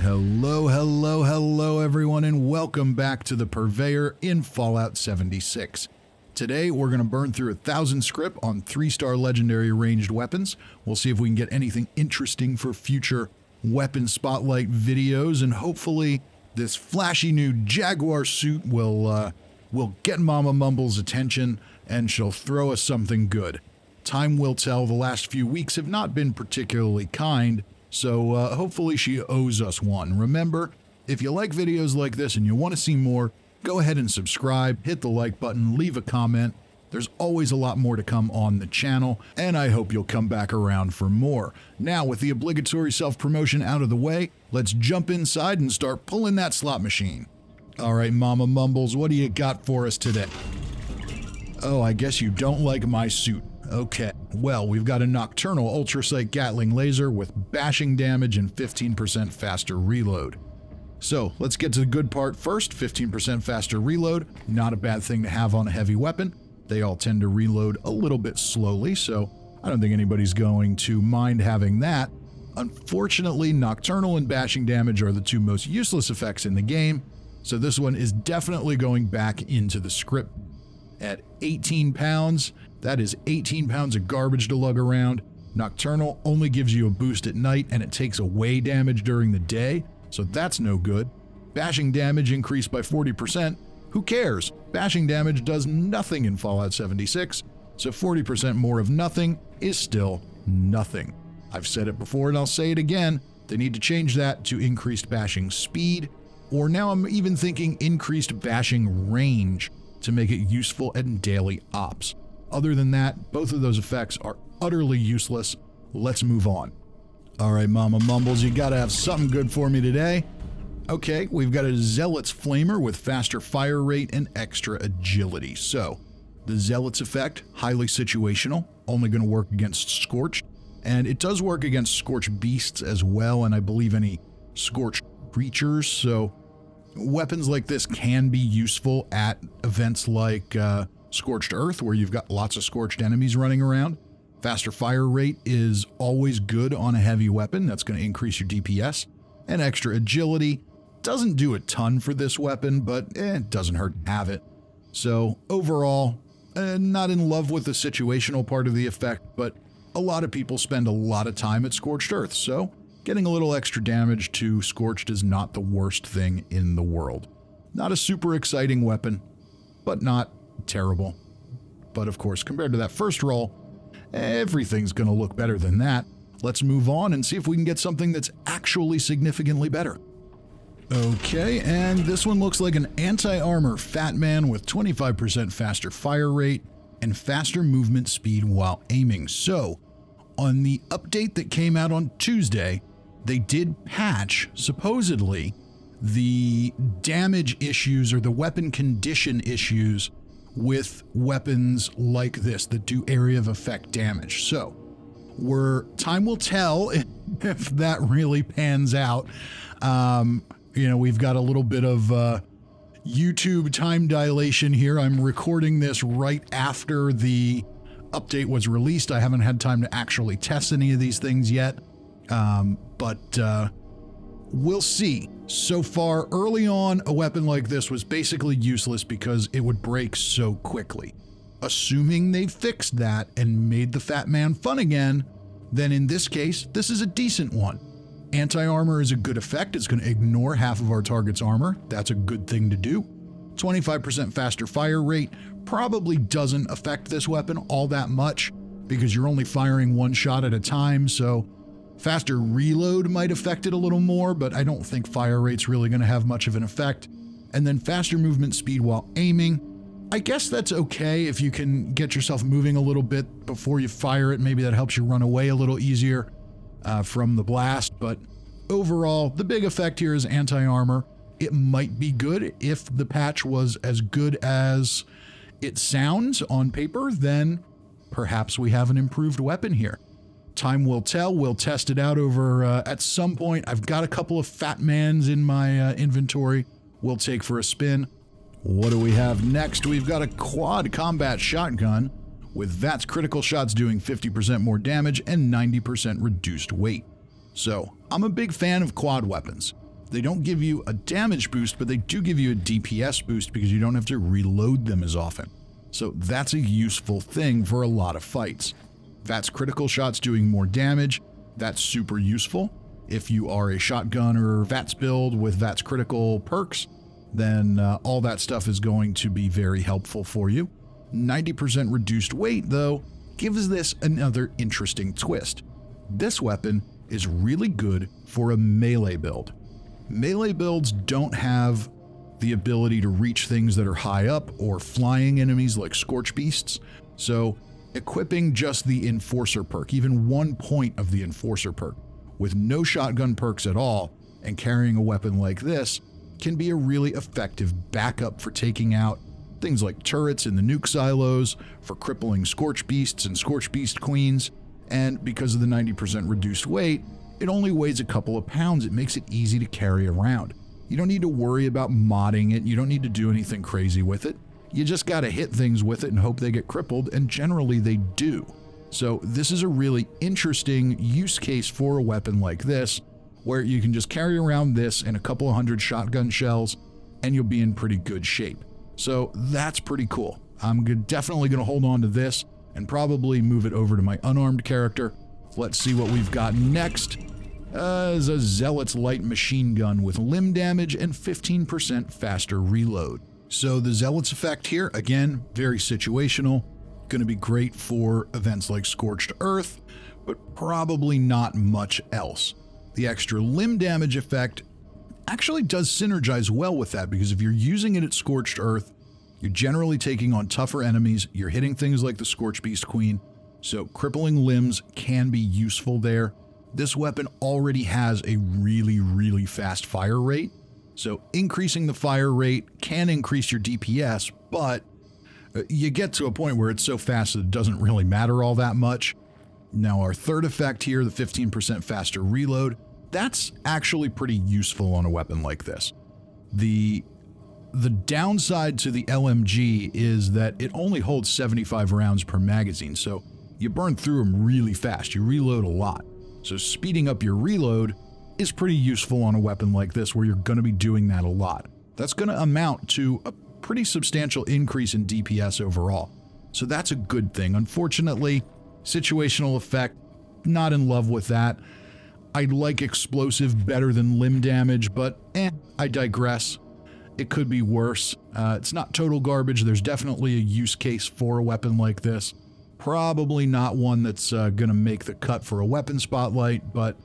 Hello everyone, and welcome back to the Purveyor in Fallout 76. Today we're going to burn through 1,000 scrip on 3-star legendary ranged weapons. We'll see if we can get anything interesting for future weapon spotlight videos, and hopefully this flashy new Jaguar suit will get Mama Mumbles' attention and she'll throw us something good. Time will tell. The last few weeks have not been particularly kind, so hopefully she owes us one. Remember, if you like videos like this and you want to see more, go ahead and subscribe, hit the like button, leave a comment. There's always a lot more to come on the channel, and I hope you'll come back around for more. Now, with the obligatory self-promotion out of the way, let's jump inside and start pulling that slot machine. All right, Mama Mumbles, what do you got for us today? Oh, I guess you don't like my suit. Okay, well, we've got a Nocturnal Ultrasight Gatling Laser with bashing damage and 15% faster reload. So, let's get to the good part first. 15% faster reload, not a bad thing to have on a heavy weapon. They all tend to reload a little bit slowly, so I don't think anybody's going to mind having that. Unfortunately, Nocturnal and bashing damage are the two most useless effects in the game, so this one is definitely going back into the script. At 18 pounds, that is 18 pounds of garbage to lug around. Nocturnal only gives you a boost at night and it takes away damage during the day, so that's no good. Bashing damage increased by 40%. Who cares? Bashing damage does nothing in Fallout 76, so 40% more of nothing is still nothing. I've said it before and I'll say it again. They need to change that to increased bashing speed, or now I'm even thinking increased bashing range to make it useful in daily ops. Other than that, both of those effects are utterly useless. Let's move on. All right, Mama Mumbles, you gotta have something good for me today. Okay, we've got a Zealot's Flamer with faster fire rate and extra agility. So, the Zealot's effect, highly situational, only gonna work against Scorched, and it does work against Scorched beasts as well, and I believe any Scorched creatures, so weapons like this can be useful at events like Scorched Earth, where you've got lots of scorched enemies running around. Faster fire rate is always good on a heavy weapon. That's going to increase your DPS. And extra agility doesn't do a ton for this weapon, but it doesn't hurt to have it. So overall, not in love with the situational part of the effect, but a lot of people spend a lot of time at Scorched Earth, so getting a little extra damage to Scorched is not the worst thing in the world. Not a super exciting weapon, but not terrible. But of course, compared to that first roll, everything's going to look better than that. Let's move on and see if we can get something that's actually significantly better. Okay, and this one looks like an anti-armor Fat Man with 25% faster fire rate and faster movement speed while aiming. So, on the update that came out on Tuesday, they did patch, supposedly, the damage issues or the weapon condition issues with weapons like this that do area of effect damage. So, time will tell if that really pans out. We've got a little bit of YouTube time dilation here. I'm recording this right after the update was released. I haven't had time to actually test any of these things yet, but we'll see. So far, early on, a weapon like this was basically useless because it would break so quickly. Assuming they fixed that and made the Fat Man fun again, then in this case, this is a decent one. Anti-armor is a good effect. It's going to ignore half of our target's armor. That's a good thing to do. 25% faster fire rate probably doesn't affect this weapon all that much because you're only firing one shot at a time, so faster reload might affect it a little more, but I don't think fire rate's really going to have much of an effect. And then faster movement speed while aiming. I guess that's okay if you can get yourself moving a little bit before you fire it. Maybe that helps you run away a little easier from the blast, but overall, the big effect here is anti-armor. It might be good. If the patch was as good as it sounds on paper, then perhaps we have an improved weapon here. Time will tell. We'll test it out over at some point. I've got a couple of Fat Mans in my inventory we'll take for a spin. What do we have next? We've got a quad combat shotgun with VATS critical shots doing 50% more damage and 90% reduced weight. So, I'm a big fan of quad weapons. They don't give you a damage boost, but they do give you a DPS boost because you don't have to reload them as often. So that's a useful thing for a lot of fights. VATS critical shots doing more damage, that's super useful. If you are a shotgun or VATS build with VATS critical perks, then all that stuff is going to be very helpful for you. 90% reduced weight, though, gives this another interesting twist. This weapon is really good for a melee build. Melee builds don't have the ability to reach things that are high up or flying enemies like Scorch Beasts, so equipping just the Enforcer perk, even 1 point of the Enforcer perk, with no shotgun perks at all, and carrying a weapon like this, can be a really effective backup for taking out things like turrets in the nuke silos, for crippling Scorch Beasts and Scorch Beast Queens, and because of the 90% reduced weight, it only weighs a couple of pounds. It makes it easy to carry around. You don't need to worry about modding it, you don't need to do anything crazy with it. You just gotta hit things with it and hope they get crippled, and generally they do. So this is a really interesting use case for a weapon like this, where you can just carry around this and a couple of hundred shotgun shells, and you'll be in pretty good shape. So that's pretty cool. I'm definitely going to hold on to this and probably move it over to my unarmed character. Let's see what we've got next. Is a Zealot's light machine gun with limb damage and 15% faster reload. So the Zealot's effect here, again, very situational. Going to be great for events like Scorched Earth, but probably not much else. The extra limb damage effect actually does synergize well with that, because if you're using it at Scorched Earth, you're generally taking on tougher enemies, you're hitting things like the Scorch Beast Queen, so crippling limbs can be useful there. This weapon already has a really fast fire rate, so increasing the fire rate can increase your DPS, but you get to a point where it's so fast that it doesn't really matter all that much. Now our third effect here, the 15% faster reload, that's actually pretty useful on a weapon like this. The downside to the LMG is that it only holds 75 rounds per magazine, so you burn through them really fast, you reload a lot. So speeding up your reload is pretty useful on a weapon like this, where you're going to be doing that a lot. That's going to amount to a pretty substantial increase in DPS overall. So that's a good thing. Unfortunately, situational effect, not in love with that. I like explosive better than limb damage, but I digress. It could be worse. It's not total garbage. There's definitely a use case for a weapon like this. Probably not one that's going to make the cut for a weapon spotlight, but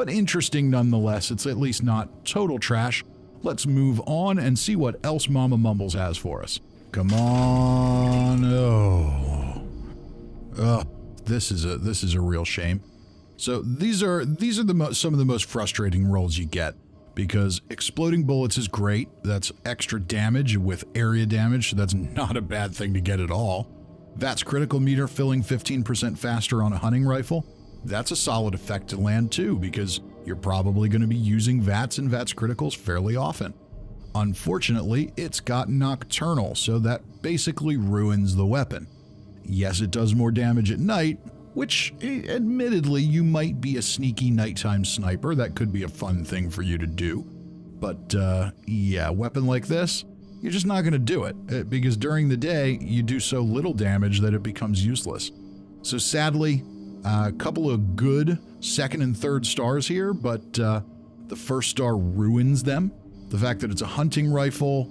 interesting nonetheless. It's at least not total trash. Let's move on and see what else Mama Mumbles has for us. Come on. Oh, this is a real shame. So these are some of the most frustrating rolls you get, because exploding bullets is great. That's extra damage with area damage, so that's not a bad thing to get at all. VATS critical meter filling 15% faster on a hunting rifle. That's a solid effect to land too, because you're probably going to be using VATS and VATS criticals fairly often. Unfortunately, it's got nocturnal, so that basically ruins the weapon. Yes, it does more damage at night, which, admittedly, you might be a sneaky nighttime sniper. That could be a fun thing for you to do. But, yeah, a weapon like this, you're just not going to do it, because during the day, you do so little damage that it becomes useless. So sadly, a couple of good second and third stars here, but the first star ruins them. The fact that it's a hunting rifle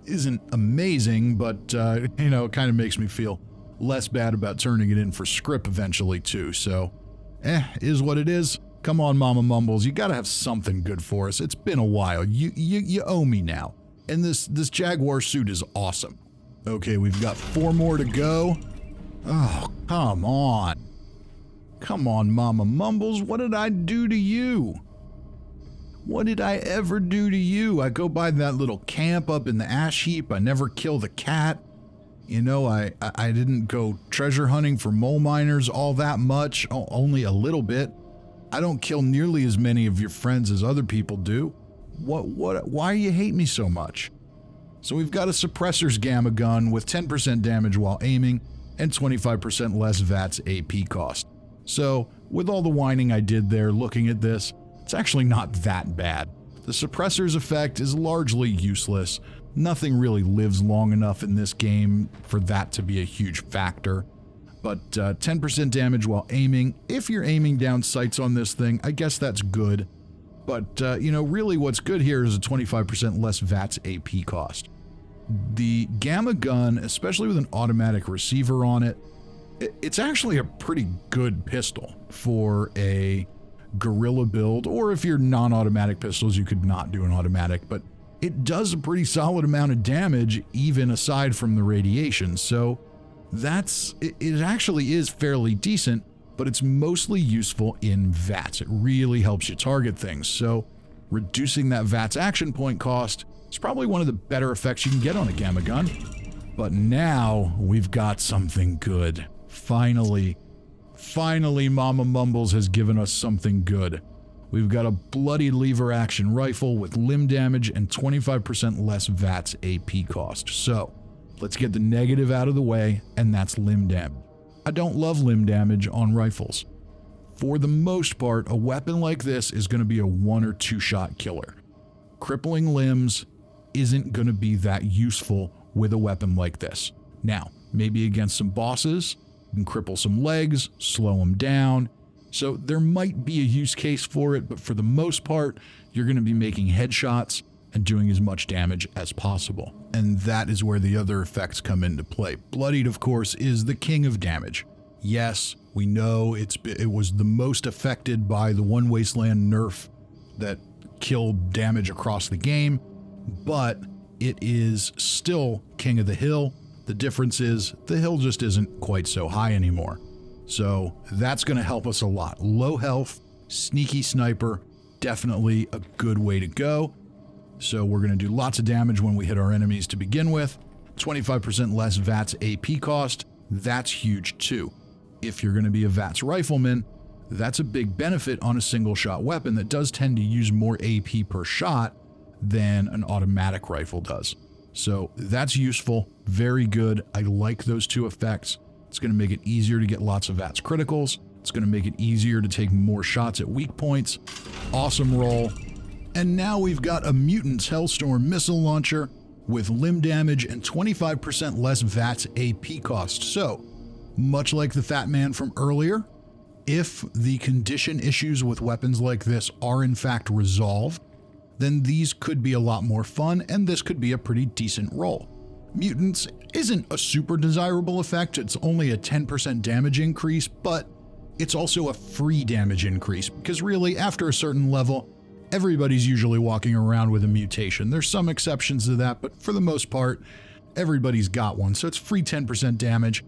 isn't amazing, but, it kind of makes me feel less bad about turning it in for Scrip eventually too, so is what it is. Come on, Mama Mumbles, you gotta have something good for us. It's been a while. You owe me now. And this Jaguar suit is awesome. Okay, we've got 4 more to go. Oh, come on. Come on, Mama Mumbles, what did I do to you? What did I ever do to you? I go by that little camp up in the ash heap. I never kill the cat. I didn't go treasure hunting for mole miners all that much, only a little bit. I don't kill nearly as many of your friends as other people do. Why do you hate me so much? So we've got a suppressor's gamma gun with 10% damage while aiming and 25% less VATS AP cost. So with all the whining I did there looking at this, it's actually not that bad. The suppressor's effect is largely useless. Nothing really lives long enough in this game for that to be a huge factor. But 10% damage while aiming. If you're aiming down sights on this thing, I guess that's good. But, really what's good here is a 25% less VATS AP cost. The Gamma gun, especially with an automatic receiver on it, it's actually a pretty good pistol for a guerrilla build, or if you're non-automatic pistols, you could not do an automatic, but it does a pretty solid amount of damage even aside from the radiation, so it actually is fairly decent, but it's mostly useful in VATS. It really helps you target things, so reducing that VATS action point cost is probably one of the better effects you can get on a Gamma gun. But now we've got something good. Finally, Mama Mumbles has given us something good. We've got a bloody lever action rifle with limb damage and 25% less VATS AP cost. So, let's get the negative out of the way, and that's limb damage. I don't love limb damage on rifles. For the most part, a weapon like this is going to be a 1 or 2 shot killer. Crippling limbs isn't going to be that useful with a weapon like this. Now, maybe against some bosses, you can cripple some legs, slow them down. So there might be a use case for it, but for the most part, you're going to be making headshots and doing as much damage as possible. And that is where the other effects come into play. Bloodied, of course, is the king of damage. Yes, we know it was the most affected by the One Wasteland nerf that killed damage across the game, but it is still king of the hill. The difference is the hill just isn't quite so high anymore. So that's going to help us a lot. Low health, sneaky sniper, definitely a good way to go. So we're going to do lots of damage when we hit our enemies to begin with. 25% less VATS AP cost, that's huge too. If you're going to be a VATS rifleman, that's a big benefit on a single shot weapon that does tend to use more AP per shot than an automatic rifle does. So that's useful, very good. I like those two effects. It's going to make it easier to get lots of VATS criticals. It's going to make it easier to take more shots at weak points. Awesome roll. And now we've got a Mutant's Hellstorm missile launcher with limb damage and 25% less VATS AP cost. So, much like the Fat Man from earlier, if the condition issues with weapons like this are in fact resolved, then these could be a lot more fun, and this could be a pretty decent roll. Mutants isn't a super desirable effect, it's only a 10% damage increase, but it's also a free damage increase, because really, after a certain level, everybody's usually walking around with a mutation. There's some exceptions to that, but for the most part, everybody's got one, so it's free 10% damage.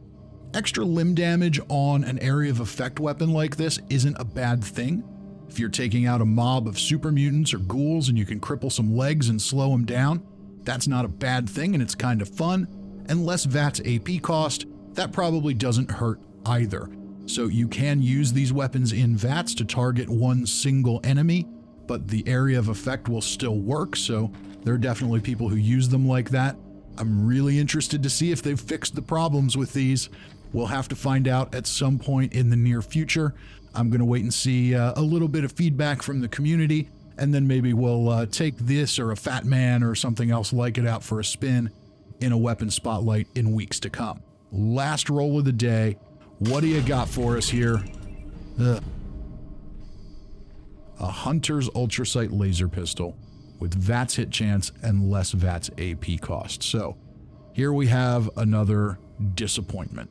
Extra limb damage on an area of effect weapon like this isn't a bad thing. If you're taking out a mob of super mutants or ghouls and you can cripple some legs and slow them down, that's not a bad thing and it's kind of fun. And less VATS AP cost, that probably doesn't hurt either. So you can use these weapons in VATS to target one single enemy, but the area of effect will still work, so there are definitely people who use them like that. I'm really interested to see if they've fixed the problems with these. We'll have to find out at some point in the near future. I'm going to wait and see a little bit of feedback from the community, and then maybe we'll take this or a Fat Man or something else like it out for a spin in a weapon spotlight in weeks to come. Last roll of the day. What do you got for us here? A Hunter's Ultrasight Laser Pistol with VATS hit chance and less VATS AP cost. So here we have another disappointment.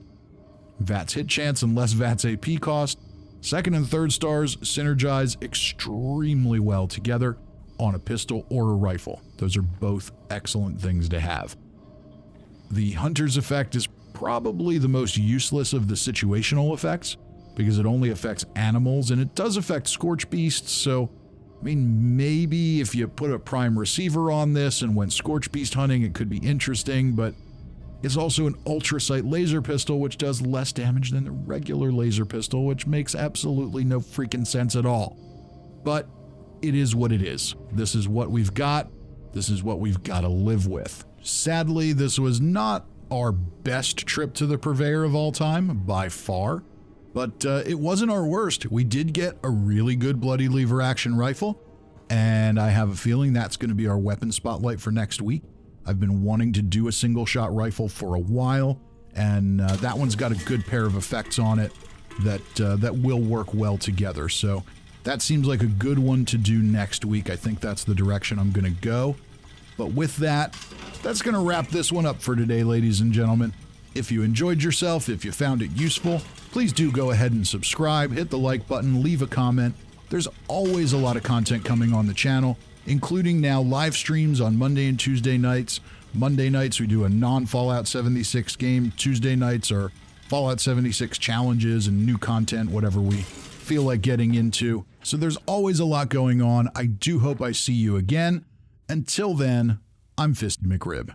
VATS hit chance and less VATS AP cost. Second and third stars synergize extremely well together on a pistol or a rifle. Those are both excellent things to have. The Hunter's effect is probably the most useless of the situational effects because it only affects animals, and it does affect Scorch Beasts, so I mean, maybe if you put a prime receiver on this and went Scorch Beast hunting, it could be interesting, but it's also an ultrasight laser pistol, which does less damage than the regular laser pistol, which makes absolutely no freaking sense at all. But it is what it is. This is what we've got. This is what we've got to live with. Sadly, this was not our best trip to the Purveyor of all time, by far. But it wasn't our worst. We did get a really good bloody lever action rifle. And I have a feeling that's going to be our weapon spotlight for next week. I've been wanting to do a single shot rifle for a while, and that one's got a good pair of effects on it that will work well together. So that seems like a good one to do next week. I think that's the direction I'm going to go. But with that, that's going to wrap this one up for today, ladies and gentlemen. If you enjoyed yourself, if you found it useful, please do go ahead and subscribe, hit the like button, leave a comment. There's always a lot of content coming on the channel, including now live streams on Monday and Tuesday nights. Monday nights we do a non-Fallout 76 game. Tuesday nights are Fallout 76 challenges and new content, whatever we feel like getting into. So there's always a lot going on. I do hope I see you again. Until then, I'm Fisty McRib.